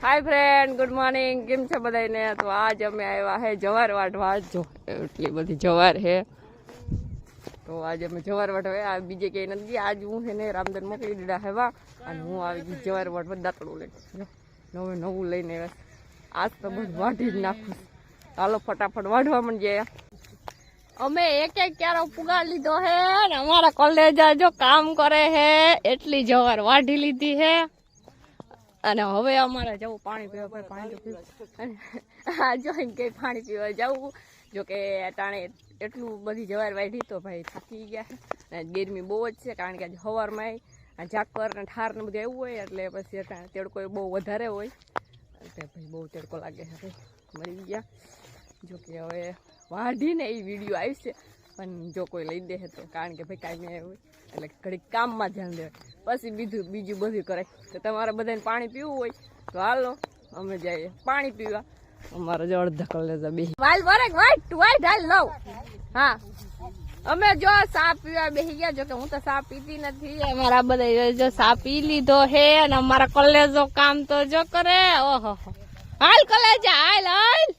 हाय friend, good morning. केम छे बधाने? तो आज अमे आव्या है जवार वाटवा। जो एटली बधी जवार है तो आज अमे जवार वाटवा आ बीजे कई नथी। आज हूँ है ने रामधन मोकली दीधा है वा अने हूँ आवी गई जवार वाटवा दातड़ो लईने। नवे नवुं लईने आज तो बस वाटी ज नाखुं। हालो फटाफट वाढवा मंडीए। अमे एक एक क्यारो पुगाड़ लीधो है ने अमारा कॉलेजा जो काम करे है एटली जवार वाढी लीधी है અને હવે અમારે જવું પાણી પીવા પર પાણી તો પીવું આ જોઈને કે પાણી પીવા જવું જો કે અટાણે એટલું બધી જવાર વાઢી તો ભાઈ થાકી ગયા અને ગરમી બહુ જ છે કારણ કે આજે સવારમાં ઝાકર ને ઠાર ને બધું એવું હોય એટલે પછી અટાણે તડકો બહુ વધારે હોય એટલે ભાઈ બહુ તડકો લાગે છે ભાઈ મરી ગયા જો કે હવે વાઢીને એ વિડીયો આવશે પણ જો કોઈ લઈ દે તો કારણ કે ભાઈ કાંઈ નહીં હોય એટલે ઘડીક કામમાં ધ્યાન દેવાય પછી બીજું બધું કરે તો તમારે બધાને પાણી પીવું હોય તો હાલો અમે જઈએ પાણી પીવા। અમારે જો અડધા કલેજા બે વાલ વરે વાઈટ હાલ લવ હા અમે જો સા પીવા બેસી ગયા। જો કે હું તો સા પીતી નથી, અમારા બધા જો સા પી લીધો હે અને અમારા કલેજો કામ તો જો કરે। ઓહો હાલ કલેજા હાલ હાલ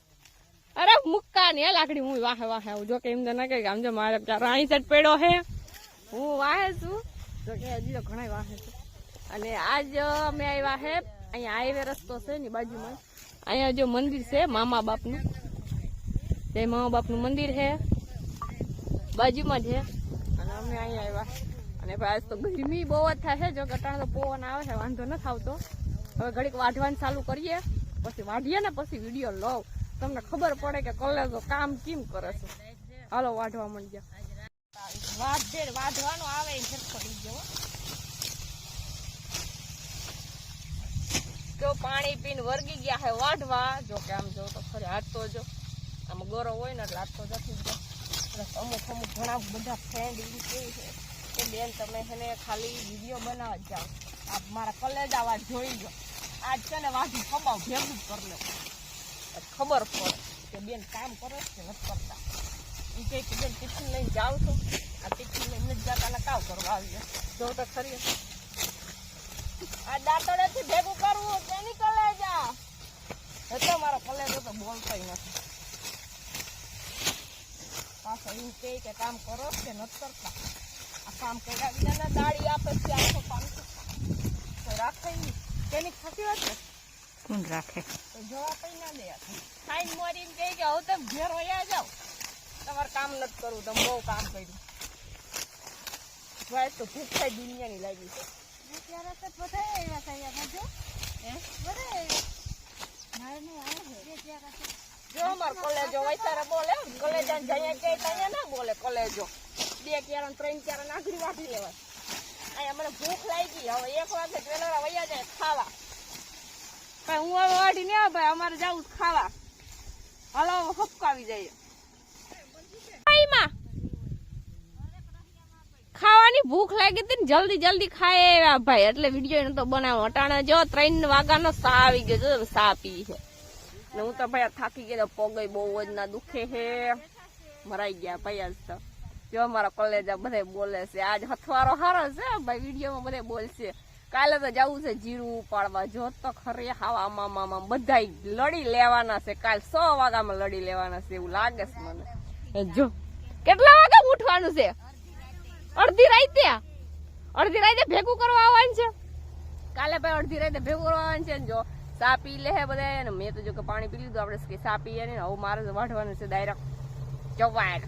અરે મુક્કા ને લાકડી હું વાહે વાહે જો કે એમ તો ના કે આમ જો મારે રાણી સેટ પડ્યો હે હું વાહે છું જો કે હજી તો ઘણા વાહે છે। અને આજ અમે આવ્યા હે અહીંયા હાઈવે રસ્તો છે ની બાજુમાં અહીંયા જો મંદિર છે મામા બાપનું, તે મામા બાપનું મંદિર છે બાજુમાં જ છે અને અમે અહીંયા આવ્યા અને આજ તો ગરમી બહુ જ થાય છે। જો ગટાણ તો પવન આવે છે વાંધો નથી આવતો। હવે ઘડીક વાઢવાનું ચાલુ કરીએ પછી વાઢીએ ને પછી વિડીયો લઉં તમને ખબર પડે કે કલેજો કામ કેમ કરે છે। હાલો વાઢવા માંડ્યા વાઢવાનું આવે પડી ગયો જો પાણી પીને વર્ગી ગયા હે વાઢવા। જો કે આમ જો તો ખરી હાથ તો જો આમ ગોરો હોય ને એટલે હાથ તો જતી જ અમુક ઘણા બધા ફ્રેન્ડ એવી કેવી છે કે બેન તમે એને ખાલી વિડીયો બનાવવા જ જાઓ આ મારા કલેજા વાત જોઈ ગયો આજ છે ને વાઢી ખબાવ ભેગું જ કરી લો ખબર પડે કે બેન કામ કરે છે નથી કરતા। એ કે બેન ટિફિન લઈને જાઉં છું આ ટિફિન લઈને નથી જતા ને કાવ કરવા આવી જો તો ખરી આ દાંતડેથી ભેગું કરવું કે નીકળે જા એટલે મારો કલેજો તો બોલતોય નથી પાછો એમ કે કામ કરો કે નથી કરતા આ કામ કર્યા વિના દાડી આપે છે આખો કામ રાખે તેની ખાસી વાત છે કોણ રાખે તો જવા કઈ ના દે ખાઈને મોરીને કહે કે હવે તમે ઘેર વયા જાઓ તમારે કામ નથી કરવું તમે બહુ કામ કર્યું ભાઈ તો ભૂખ થાય દુનિયાની લાગી છે અત્યારે તો બધા એવા થયા બાજુ હે બધા જો અમાર કોલેજો વૈસારે બોલે કોલેજા જઈએ કે ત્યાં ના બોલે કોલેજો 2 ક્યારા 3 ક્યારા નાગરી વાટી લેવા અહીંયા મને ભૂખ લાગી હવે 1 વાગે વેલરા વયા જાય ખાવા ભાઈ હું હવે વાઢી ને આ ભાઈ અમારે જાવું ખાવા હાલો હપકાવી જઈએ ખાવાની ભૂખ લાગી હતી ને જલ્દી ખાય ભાઈ એટલે વિડીયો નતો બનાવો અટાણે જો 3 વાગ્યાનો સા આવી ગયો જો સા પી છે ને હું તો ભાઈ થાકી ગયો પગ બહુ જ ના દુખે હે મરાઈ ગયા ભાઈ આજ તો જો અમારા કોલેજા બધા બોલે છે આજ હથવારો હારો છે ભાઈ વિડીયોમાં બધા બોલશે કાલે તો જવું છે જીરું ઉપાડવા જો તો ખરે હાવા મામા બધા લડી લેવાના છે કાલ 100 વાગ્યામાં લડી લેવાના છે એવું લાગે છે મને। જો કેટલા વાગે ઉઠવાનું છે? અડધી રાતે ભેગું કરવા આવવાનું છે કાલે ભાઈ અડધી રાતે ભેગું કરવા આવવાનું છે જો સા પી લે બધા મેં તો જો કે પાણી પી લીધું આપણે સા પીએ ને હવે મારે વાઢવાનું છે ડાયરેક્ટ જવાડ।